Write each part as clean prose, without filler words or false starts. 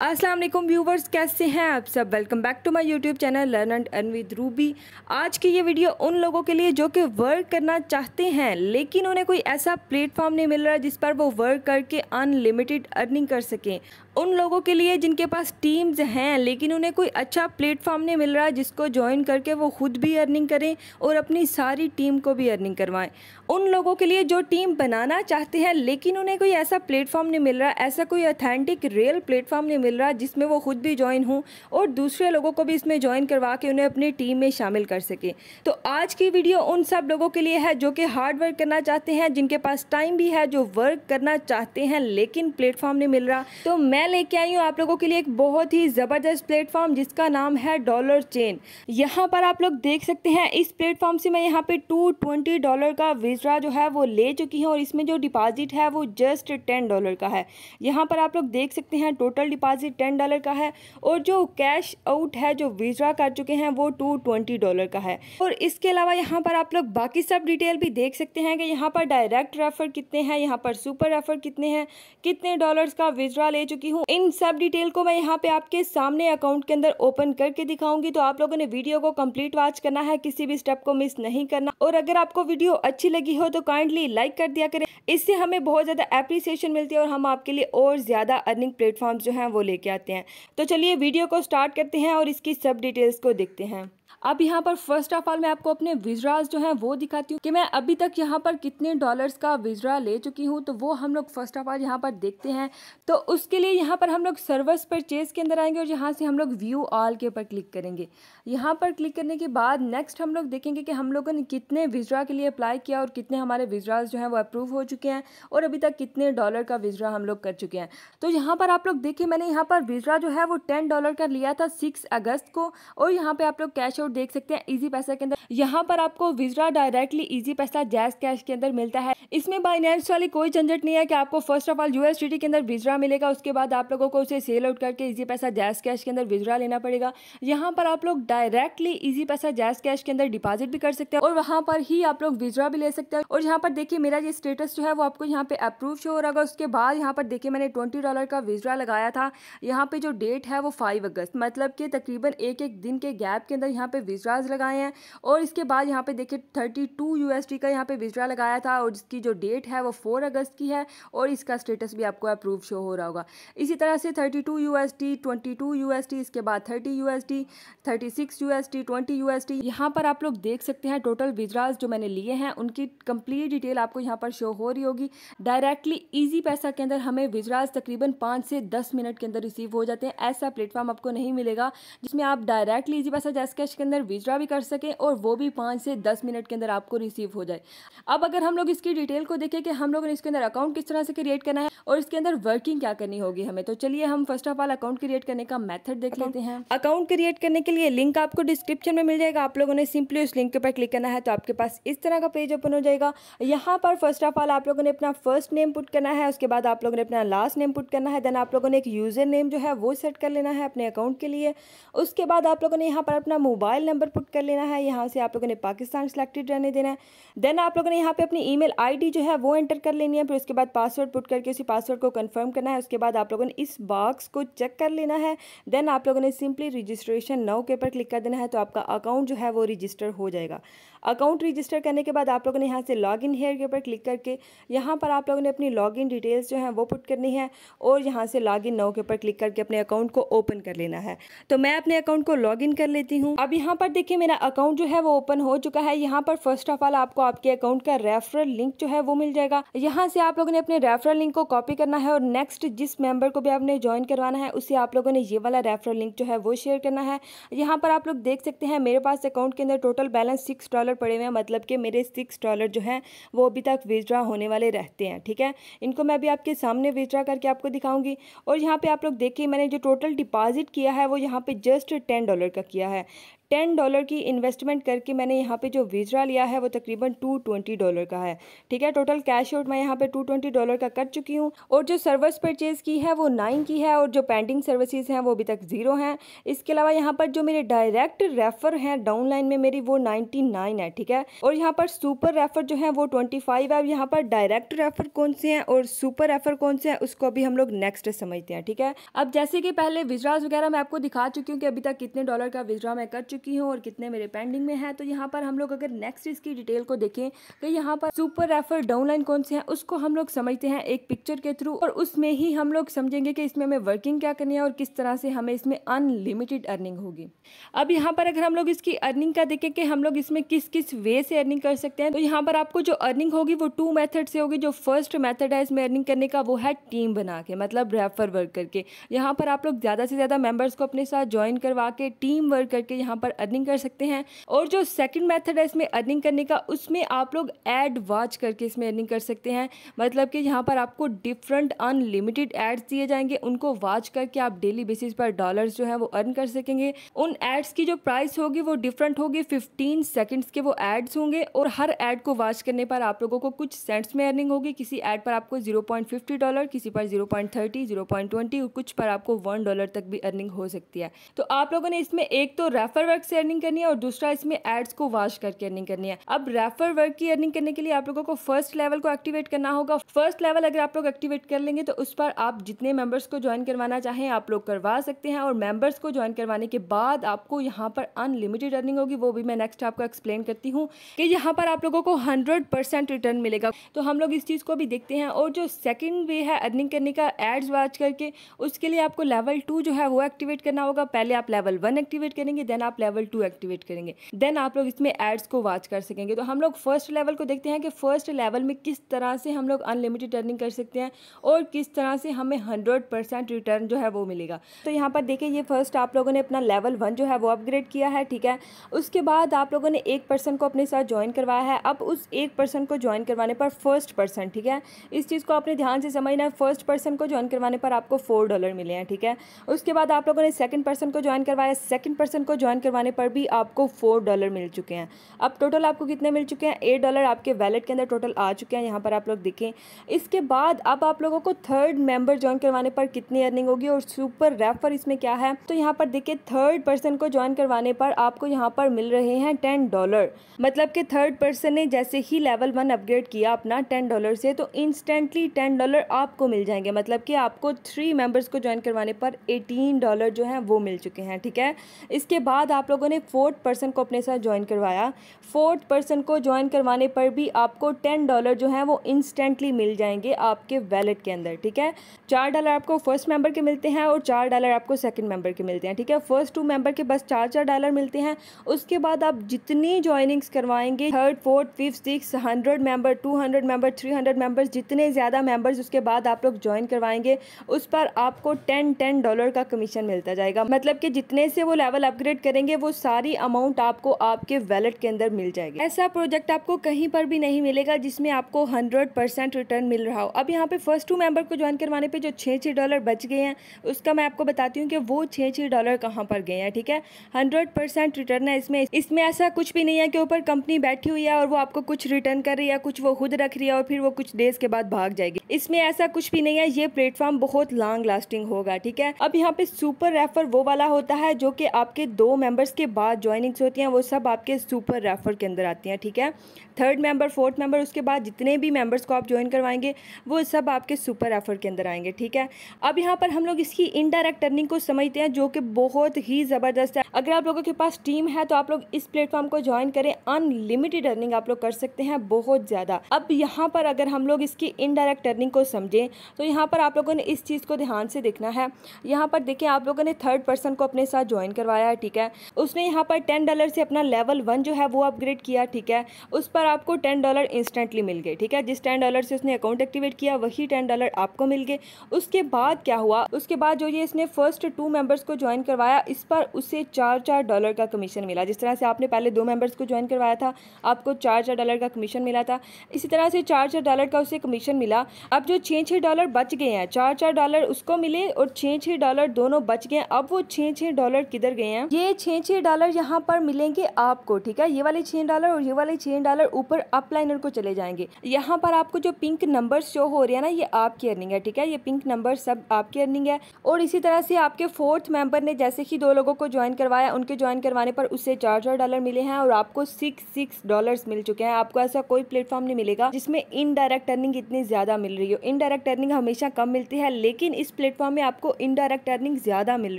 अस्सलाम वालेकुम व्यूवर्स, कैसे हैं आप सब। Welcome back to my YouTube channel learn and earn with Ruby. आज की ये वीडियो उन लोगों के लिए जो कि वर्क करना चाहते हैं लेकिन उन्हें कोई ऐसा प्लेटफॉर्म नहीं मिल रहा जिस पर वो वर्क करके अनलिमिटेड अर्निंग कर सकें। उन लोगों के लिए जिनके पास टीम्स हैं लेकिन उन्हें कोई अच्छा प्लेटफॉर्म नहीं मिल रहा जिसको ज्वाइन करके वो खुद भी अर्निंग करें और अपनी सारी टीम को भी अर्निंग करवाएं। उन लोगों के लिए जो टीम बनाना चाहते हैं लेकिन उन्हें कोई ऐसा प्लेटफॉर्म नहीं मिल रहा, ऐसा कोई ऑथेंटिक रियल प्लेटफॉर्म नहीं मिल रहा जिसमें वो खुद भी ज्वाइन हों और दूसरे लोगों को भी इसमें ज्वाइन करवा के उन्हें अपनी टीम में शामिल कर सकें। तो आज की वीडियो उन सब लोगों के लिए है जो कि हार्ड वर्क करना चाहते हैं, जिनके पास टाइम भी है, जो वर्क करना चाहते हैं लेकिन प्लेटफॉर्म नहीं मिल रहा। तो मैं लेके आई हूँ आप लोगों के लिए एक बहुत ही ज़बरदस्त प्लेटफॉर्म जिसका नाम है डॉलर चेन। यहाँ पर आप लोग देख सकते हैं इस प्लेटफॉर्म से मैं यहाँ पे $220 का विड्रॉ जो है वो ले चुकी हूँ और इसमें जो डिपॉजिट है वो जस्ट $10 का है। यहाँ पर आप लोग देख सकते हैं टोटल डिपॉजिट $10 का है और जो कैश आउट है, जो विड्रॉ कर चुके हैं वो $220 का है। और इसके अलावा यहाँ पर आप लोग बाकी सब डिटेल भी देख सकते हैं कि यहाँ पर डायरेक्ट रेफर कितने हैं, यहाँ पर सुपर रेफर कितने हैं, कितने डॉलर्स का विड्रॉ ले चुकी हूँ। इन सब डिटेल को मैं यहाँ पे आपके सामने अकाउंट के अंदर ओपन करके दिखाऊंगी। तो आप लोगों ने वीडियो को कंप्लीट वॉच करना है, किसी भी स्टेप को मिस नहीं करना। और अगर आपको वीडियो अच्छी लगी हो तो काइंडली लाइक कर दिया करें, इससे हमें बहुत ज़्यादा एप्रिसिएशन मिलती है और हम आपके लिए और ज़्यादा अर्निंग प्लेटफॉर्म्स जो हैं वो लेके आते हैं। तो चलिए वीडियो को स्टार्ट करते हैं और इसकी सब डिटेल्स को देखते हैं। अब यहाँ पर फर्स्ट ऑफ ऑल मैं आपको अपने विड्रॉज जो हैं वो दिखाती हूँ कि मैं अभी तक यहाँ पर कितने डॉलर्स का विड्रॉ ले चुकी हूँ। तो वो हम लोग फर्स्ट ऑफ ऑल यहाँ पर देखते हैं। तो उसके लिए यहाँ पर हम लोग सर्विस परचेज के अंदर आएंगे और यहाँ से हम लोग व्यू ऑल के ऊपर क्लिक करेंगे। यहाँ पर क्लिक करने के बाद नेक्स्ट हम लोग देखेंगे कि हम लोगों ने कितने विड्रॉ के लिए अप्लाई किया और कितने हमारे विड्रॉज जो हैं वो अप्रूव हो चुके हैं और अभी तक कितने डॉलर का विड्रॉ हम लोग कर चुके हैं। तो यहाँ पर आप लोग देखिए, मैंने यहाँ पर विड्रॉ जो है वो $10 का लिया था 6 अगस्त को और यहाँ पे आप लोग कैश आउट देख सकते हैं इजी पैसा के अंदर। यहाँ पर आपको विड्रॉ डायरेक्टली इजी पैसा जैज़ कैश के अंदर मिलता है। इसमें बाइनेंस वाली कोई झंझट नहीं है कि आपको फर्स्ट ऑफ ऑल USDT के अंदर विड्रॉ मिलेगा, उसके बाद आप लोगों को उसे सेल आउट करके इजी पैसा जैज़ कैश के अंदर विड्रॉ लेना पड़ेगा। यहाँ पर आप लोग डायरेक्टली इजी पैसा जैज़ कैश के अंदर डिपॉजिट भी कर सकते हैं और वहाँ पर ही आप लोग विड्रॉ भी ले सकते हैं। और यहाँ पर देखिए मेरा ये स्टेटस जो है वो आपको यहाँ पे अप्रूव शो हो रहा होगा। उसके बाद यहाँ पर देखिए मैंने $20 का विड्रॉ लगाया था। यहाँ पे जो डेट है वो 5 अगस्त, मतलब कि तकरीबन एक दिन के गैप के अंदर यहाँ पे विड्रॉज लगाए हैं। और इसके बाद यहाँ पे देखिए 32 USD का यहाँ पे विड्रॉ लगाया था और जिसकी जो डेट है वो 4 अगस्त की है और इसका स्टेटस भी आपको अप्रूव शो हो रहा होगा। इसी तरह से 32 USD, 22 USD, इसके बाद 30 USD, 36 USD, 20 USD। यहाँ पर आप लोग देख सकते हैं टोटल विड्रॉज जो मैंने लिए हैं उनकी कंप्लीट डिटेल आपको यहाँ पर शो हो रही होगी। डायरेक्टली ईजी पैसा के अंदर हमें विड्रॉज तकरीबन 5 से 10 मिनट के अंदर रिसीव हो जाते हैं। ऐसा प्लेटफॉर्म आपको नहीं मिलेगा जिसमें आप डायरेक्टली ईजी पैसा जैज़ कैश के अंदर विड्रॉ भी कर सकें और वो भी 5 से 10 मिनट के अंदर आपको रिसीव हो जाए। अब अगर हम लोग इसकी डिटेल को देखें कि हम लोगों ने इसके अंदर अकाउंट किस तरह से क्रिएट करना है और इसके अंदर वर्किंग क्या करनी होगी हमें, तो चलिए हम first of all account create करने का मेथड देख लेते हैं। अकाउंट क्रिएट करने के लिए लिंक आपको डिस्क्रिप्शन में मिल जाएगा। आप लोगों ने सिंपली उस लिंक के ऊपर क्लिक करना है तो आपके पास इस तरह का पेज ओपन हो जाएगा। यहाँ पर फर्स्ट ऑफ ऑल आप लोगों ने अपना फर्स्ट नेम पुट करना है, उसके बाद आप लोगों ने अपना लास्ट नेम पुट करना है, देन आप लोगों ने एक यूजर नेम जो है वो सेट कर लेना है अपने अकाउंट के लिए। उसके बाद आप लोगों ने यहाँ पर अपना मोबाइल नंबर पुट कर लेना है, यहाँ से आप लोगों ने पाकिस्तान सेलेक्टेड रहने देना है। देन आप लोगों ने यहाँ पे अपनी ईमेल आईडी जो है वो एंटर कर लेनी है, फिर उसके बाद पासवर्ड पुट करके उसी पासवर्ड को कंफर्म करना है। उसके बाद आप लोगों ने इस बॉक्स को चेक कर लेना है। देन आप लोगों ने सिंपली रजिस्ट्रेशन नाउ के ऊपर क्लिक कर देना है तो आपका अकाउंट जो है वो रजिस्टर हो जाएगा। अकाउंट रजिस्टर करने के बाद आप लोगों ने यहाँ से लॉग इन हेयर के ऊपर क्लिक करके यहाँ पर आप लोगों ने अपनी लॉग इन डिटेल्स जो हैं वो पुट करनी है और यहाँ से लॉग इन नाउ के ऊपर क्लिक करके अपने अकाउंट को ओपन कर लेना है। तो मैं अपने अकाउंट को लॉग इन कर लेती हूँ। अब यहाँ पर देखिए मेरा अकाउंट जो है वो ओपन हो चुका है। यहाँ पर फर्स्ट ऑफ ऑल आपको आपके अकाउंट का रेफरल लिंक जो है वो मिल जाएगा। यहाँ से आप लोगों ने अपने रेफरल लिंक को कॉपी करना है और नेक्स्ट जिस मेंबर को भी आपने ज्वाइन करवाना है उसे आप लोगों ने ये वाला रेफरल लिंक जो है वो शेयर करना है। यहाँ पर आप लोग देख सकते हैं मेरे पास अकाउंट के अंदर टोटल बैलेंस $6 पड़े हुए हैं, मतलब कि मेरे $6 जो हैं वो अभी तक विड्रॉ होने वाले रहते हैं। ठीक है, इनको मैं अभी आपके सामने विड्रॉ करके आपको दिखाऊंगी। और यहाँ पे आप लोग देखिए मैंने जो टोटल डिपॉजिट किया है वो यहाँ पे जस्ट $10 का किया है। $10 की इन्वेस्टमेंट करके मैंने यहाँ पे जो विड्रॉ लिया है वो तकरीबन $220 का है। ठीक है, टोटल कैश आउट मैं यहाँ पे $220 का कर चुकी हूँ और जो सर्विस परचेज की है वो 9 की है और जो पेंडिंग सर्विसेज हैं वो अभी तक 0 हैं। इसके अलावा यहाँ पर जो मेरे डायरेक्ट रेफर हैं डाउनलाइन में मेरी वो 99 है। ठीक है, और यहाँ पर सुपर रेफर जो है वो 25 है। अब यहाँ पर डायरेक्ट रेफर कौन से हैं और सुपर रेफर कौन से हैं उसको अभी हम लोग नेक्स्ट समझते हैं। ठीक है, अब जैसे कि पहले विड्रॉज वगैरह मैं आपको दिखा चुकी हूँ कि अभी तक कितने डॉलर का विड्रॉ मैं कर चुकी हूँ और कितने मेरे पेंडिंग में है। तो यहाँ पर हम लोग अगर नेक्स्ट इसकी डिटेल को देखें तो यहाँ पर सुपर रेफर डाउनलाइन कौन से हैं उसको हम लोग समझते हैं एक पिक्चर के थ्रू, और उसमें ही हम लोग समझेंगे कि इसमें हमें वर्किंग क्या करनी है और किस तरह से हमें इसमें अनलिमिटेड अर्निंग होगी। अब यहाँ पर अगर हम लोग इसकी अर्निंग का देखें कि हम लोग इसमें किस किस वे से अर्निंग कर सकते हैं, तो यहाँ पर आपको जो अर्निंग होगी वो 2 मेथड से होगी। जो फर्स्ट मेथड है इसमें अर्निंग करने का वो है टीम बना के, मतलब रेफर वर्क करके। यहाँ पर आप लोग ज़्यादा से ज़्यादा मेंबर्स को अपने साथ ज्वाइन करवा के टीम वर्क करके यहाँ पर अर्निंग कर सकते हैं। और जो सेकंड मेथड है इसमें अर्निंग करने का, उसमें आप लोग एड वॉच करके इसमें अर्निंग कर सकते हैं। मतलब कि यहाँ पर आपको डिफरेंट अनलिमिटेड एड्स दिए जाएंगे, उनको वॉच करके आप डेली बेसिस पर डॉलर्स जो है वो अर्न कर सकेंगे। उन एड्स की जो प्राइस होगी वो डिफरेंट होगी, 15 सेकंड्स के वो एड्स होंगे और हर एड को वॉच करने पर आप लोगों को कुछ सेंट्स में अर्निंग होगी। किसी एड पर आपको $0.50, किसी पर 0.30, 0.20 और कुछ पर आपको $1 तक भी अर्निंग हो सकती है। तो आप लोगों ने इसमें एक तो रेफर वर्क से अर्निंग करनी है और दूसरा इसमें एड्स को वॉच करके अर्निंग करनी है। अब रेफर वर्क की अर्निंग करने के लिए आप लोगों को फर्स्ट लेवल को एक्टिवेट करना होगा। फर्स्ट लेवल अगर आप लोग एक्टिवेट कर लेंगे तो उस पर आप जितने मेंबर्स को ज्वाइन करवाना चाहें आप लोग करवा सकते हैं, और मेंबर्स को ज्वाइन करवाने के बाद आपको यहाँ पर अनलिमिटेड अर्निंग होगी। वो भी मैं नेक्स्ट आपको एक्सप्लेन करती हूँ कि यहाँ पर आप लोगों को 100% रिटर्न मिलेगा। तो हम लोग इस चीज़ को भी देखते हैं। और जो सेकंड वे है अर्निंग करने का एड्स वॉच करके, उसके लिए आपको लेवल 2 जो है वो एक्टिवेट करना होगा। पहले आप लेवल 1 एक्टिवेट करेंगे, देन आप लेवल 2 एक्टिवेट करेंगे, देन आप लोग इसमें एड्स को वॉच कर सकेंगे। तो हम लोग फर्स्ट लेवल को देखते हैं कि फर्स्ट लेवल में किस तरह से हम लोग अनलिमिटेड अर्निंग कर सकते हैं और किस तरह से हमें 100% रिटर्न जो है वो मिलेगा। तो यहाँ पर देखिए, ये फर्स्ट आप लोगों ने अपना लेवल 1 जो है वो अपग्रेड किया है। ठीक है, उसके बाद आप लोगों ने एक पर्सन को अपने साथ ज्वाइन करवाया है। अब उस एक पर्सन को ज्वाइन करवाने पर फर्स्ट पर्सन, ठीक है, इस चीज़ को आपने ध्यान से समझना है, फर्स्ट पर्सन को ज्वाइन करवाने पर आपको $4 मिले हैं। ठीक है, उसके बाद आप लोगों ने सेकंड पर्सन को ज्वाइन करवाया, सेकंड पर्सन को ज्वाइन करवाने पर भी आपको $4 मिल चुके हैं। अब टोटल आपको कितने मिल चुके हैं? $8 आपके वैलेट के अंदर टोटल आ चुके हैं। यहाँ पर आप लोग देखें। इसके बाद अब आप लोगों को थर्ड मेंबर ज्वाइन करवाने पर कितनी अर्निंग होगी और सुपर रेफर इसमें क्या है, तो यहाँ पर देखिए थर्ड पर्सन को ज्वाइन करवाने पर आपको यहाँ पर मिल रहे हैं $10। मतलब कि थर्ड पर्सन ने जैसे ही लेवल 1 अपग्रेड किया अपना $10 से, तो इंस्टेंटली $10 आपको मिल जाएंगे। मतलब कि आपको 3 मेंबर्स को ज्वाइन करवाने पर $18 जो है वो मिल चुके हैं। ठीक है, इसके बाद आप लोगों ने फोर्थ पर्सन को अपने साथ ज्वाइन करवाया। फोर्थ पर्सन को ज्वाइन करवाने पर भी आपको $10 जो है वो इंस्टेंटली मिल जाएंगे आपके वैलेट के अंदर। ठीक है, $4 आपको फर्स्ट मेंबर के मिलते हैं और $4 आपको सेकंड मेंबर के मिलते हैं। ठीक है, फर्स्ट 2 मेंबर के बस $4 मिलते हैं। उसके बाद आप जितनी ज्वाइनिंग्स करवाएंगे, third, fourth, fifth, 6, 100 member, 200 member, 300 members, जितने ज़्यादा मेंबर्स उसके बाद आप लोग ज्वाइन करवाएंगे, उस पर आपको $10 का कमीशन मिलता जाएगा। मतलब कि जितने से वो लेवल अपग्रेड करेंगे वो सारी अमाउंट आपको आपके वैलेट के अंदर मिल जाएगी। ऐसा प्रोजेक्ट आपको कहीं पर भी नहीं मिलेगा जिसमें आपको 100% रिटर्न मिल रहा हो। अब यहाँ पे फर्स्ट 2 मेंबर को ज्वाइन करवाने पे जो $6 बच गए हैं उसका मैं आपको बताती हूँ कि वो $6 कहाँ पर गए हैं। ठीक है, 100% रिटर्न है इसमें ऐसा कुछ भी नहीं है कि ऊपर कंपनी बैठी हुई है और वो आपको कुछ रिटर्न कर रही है, कुछ वो खुद रख रही है और फिर वो कुछ डेज के बाद भाग जाएगी। इसमें ऐसा कुछ भी नहीं है। ये प्लेटफॉर्म बहुत लॉन्ग लास्टिंग होगा। ठीक है, अब यहाँ पे सुपर रेफर वो वाला होता है जो कि आपके 2 मेंबर्स के बाद ज्वाइनिंग्स होती हैं, वो सब आपके सुपर रेफर के अंदर आती हैं। ठीक है, थर्ड मेंबर, फोर्थ मेंबर, उसके बाद जितने भी मेंबर्स को आप ज्वाइन करवाएंगे वो सब आपके सुपर रेफर के अंदर आएंगे। ठीक है, अब यहाँ पर हम लोग इसकी इनडायरेक्ट अर्निंग को समझते हैं जो कि बहुत ही ज़बरदस्त है। अगर आप लोगों के पास टीम है तो आप लोग इस प्लेटफॉर्म को ज्वाइन करें, अनलिमिटेड अर्निंग आप लोग कर सकते हैं, बहुत ज़्यादा। अब यहाँ पर अगर हम लोग इसकी इनडायरेक्ट अर्निंग को समझें तो यहाँ पर आप लोगों ने इस चीज़ को ध्यान से देखना है। यहाँ पर देखिए, आप लोगों ने थर्ड पर्सन को अपने साथ ज्वाइन करवाया है। ठीक है, उसने यहाँ पर $10 से अपना लेवल 1 जो है वो अपग्रेड किया। ठीक है, उस पर आपको $10 इंस्टेंटली मिल गए। ठीक है, जिस $10 से उसने अकाउंट एक्टिवेट किया वही $10 आपको मिल गए। उसके बाद क्या हुआ, उसके बाद जो ये इसने फर्स्ट 2 मेंबर्स को ज्वाइन करवाया, इस पर उसे $4 का कमीशन मिला। जिस तरह से आपने पहले 2 मेंबर्स को ज्वाइन करवाया था आपको $4 का कमीशन मिला था, इसी तरह से $4 का उसे कमीशन मिला। अब जो $6 बच गए हैं, $4 उसको मिले और $6 दोनों बच गए। अब वो $6 किधर गए हैं? ये $6 यहाँ पर मिलेंगे आपको, ठीक है। ये वाले $6 और ये वाले $6 ऊपर अपलाइनर को चले जाएंगे। यहाँ पर आपको जो पिंक नंबर शो हो रहे हैं ना, ये आपकी अर्निंग है, ठीक है। ये पिंक नंबर सब आपकी अर्निंग है। और इसी तरह से आपके 4th मेंबर ने जैसे ही 2 लोगों को ज्वाइन करवाया, उनके ज्वाइन करवाने पर उससे $4 मिले हैं और आपको $6 मिल चुके हैं। आपको ऐसा कोई प्लेटफॉर्म नहीं मिलेगा जिसमें इनडायरेक्ट अर्निंग इतनी ज्यादा मिल रही हो। इनडायरेक्ट अर्निंग हमेशा कम मिलती है, लेकिन इस प्लेटफॉर्म में आपको इनडायरेक्ट अर्निंग ज्यादा मिल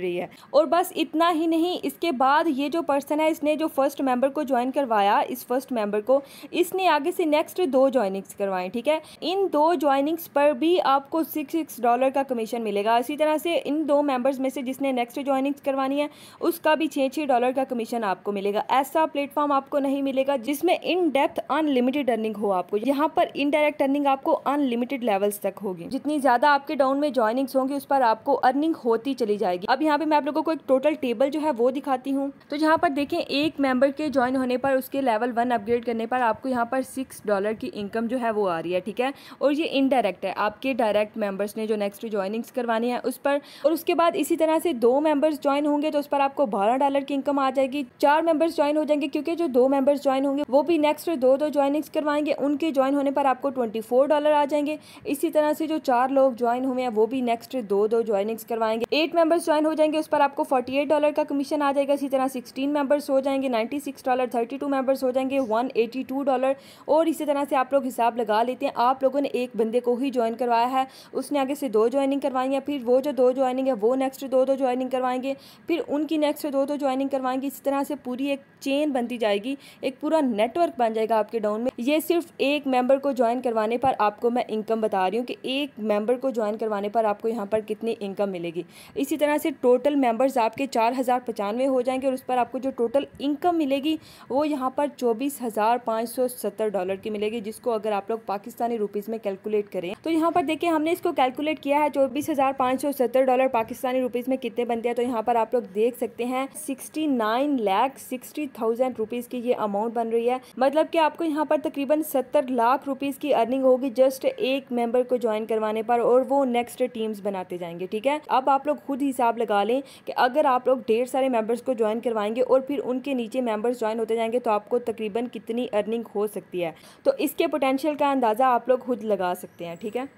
रही है। और बस इतना ही नहीं, इसके बाद ये जो पर्सन है, इसने जो फर्स्ट मेंबर को ज्वाइन करवाया, इस फर्स्ट मेंबर को इसने आगे से नेक्स्ट 2 ज्वाइनिंग्स करवाए, ठीक है। इन 2 ज्वाइनिंग्स पर भी आपको $6 का कमीशन मिलेगा। इसी तरह से इन 2 मेंबर्स में से जिसने नेक्स्ट ज्वाइनिंग्स करवानी है, उसका भी $6 का कमीशन आपको मिलेगा। ऐसा प्लेटफॉर्म आपको नहीं मिलेगा जिसमें इन डेप्थ अनलिमिटेड अर्निंग हो आपको। यहाँ पर इनडायरेक्ट अर्निंग आपको अनलिमिटेड लेवल्स तक होगी। जितनी ज्यादा आपके डाउन में ज्वाइनिंग्स होंगी, उस पर आपको अर्निंग होती चली जाएगी। अब यहाँ पे मैं आप लोगों को एक टोटल टेबल जो है वो दिखाती हूँ। तो यहाँ पर देखें, एक मेंबर के ज्वाइन होने पर, उसके लेवल 1 अपग्रेड करने पर आपको यहाँ पर $6 की इनकम जो है वो आ रही है, ठीक है। और ये इनडायरेक्ट है, आपके डायरेक्ट मेंबर्स ने जो नेक्स्ट ज्वाइनिंग्स करवानी है उस पर। और उसके बाद इसी तरह से 2 मेंबर्स ज्वाइन होंगे तो उस पर आपको $12 की इनकम आ जाएगी। 4 मेंबर्स ज्वाइन हो जाएंगे, क्योंकि जो 2 मेंबर्स ज्वाइन होंगे वो भी नेक्स्ट 2 ज्वाइनिंग्स करवाएंगे, उनके ज्वाइन होने पर आपको $24 आ जाएंगे। इसी तरह से जो 4 लोग ज्वाइन हुए हैं वो भी नेक्स्ट 2 ज्वाइनिंग्स करवाएंगे। 8 मेंबर्स ज्वाइन हो जाएंगे, उस पर आपको $48 का कमीशन आ जाएगा। इसी तरह 16 मेंबर्स हो जाएंगे $96, 32 मेंबर्स हो जाएंगे $182। और इसी तरह से आप लोग हिसाब लगा लेते हैं, आप लोगों ने एक बंदे को ही ज्वाइन करवाया है, उसने आगे से 2 ज्वाइनिंग करवाई है, फिर वो जो 2 ज्वाइनिंग है वो नेक्स्ट 2 ज्वाइनिंग करवाएंगे, फिर उनकी नेक्स्ट 2 ज्वाइनिंग करवाएंगे। इसी तरह से पूरी एक चेन बनती जाएगी, एक पूरा नेटवर्क बन जाएगा आपके डाउन में। ये सिर्फ एक मेंबर को ज्वाइन करवाने पर आपको मैं इनकम बता रही हूँ कि एक मेंबर को ज्वाइन करवाने पर आपको यहाँ पर कितनी इनकम मिलेगी। इसी तरह से टोटल मेंबर्स आपके 4095 हो जाएंगे और उस पर आपको जो टोटल इनकम मिलेगी वो यहाँ पर $24,570 की मिलेगी, जिसको अगर आप लोग पाकिस्तानी रुपीज़ में कैलकुलेट करें तो यहाँ पर देखिए हमने इसको कैलकुलेट किया है। $24,570 पाकिस्तानी रुपीज़ में कितने बनते हैं, तो यहाँ पर आप लोग देख सकते हैं 69,60,000 रुपीज़ की ये अमाउंट बन रही है। मतलब कि आपको यहाँ पर तकरीबन 70 लाख रुपीज़ की अर्निंग होगी जस्ट एक मेंबर को ज्वाइन करवाने पर, और वो नेक्स्ट टीम्स बनाते जाएंगे, ठीक है। अब आप लोग खुद हिसाब लगा लें कि अगर आप लोग ढेर सारे मेंबर्स को ज्वाइन करवाएंगे और फिर उनके नीचे मेंबर्स ज्वाइन होते जाएंगे तो आपको तकरीबन कितनी अर्निंग हो सकती है। तो इसके पोटेंशियल का अंदाज़ा आप लोग खुद लगा सकते हैं, ठीक है।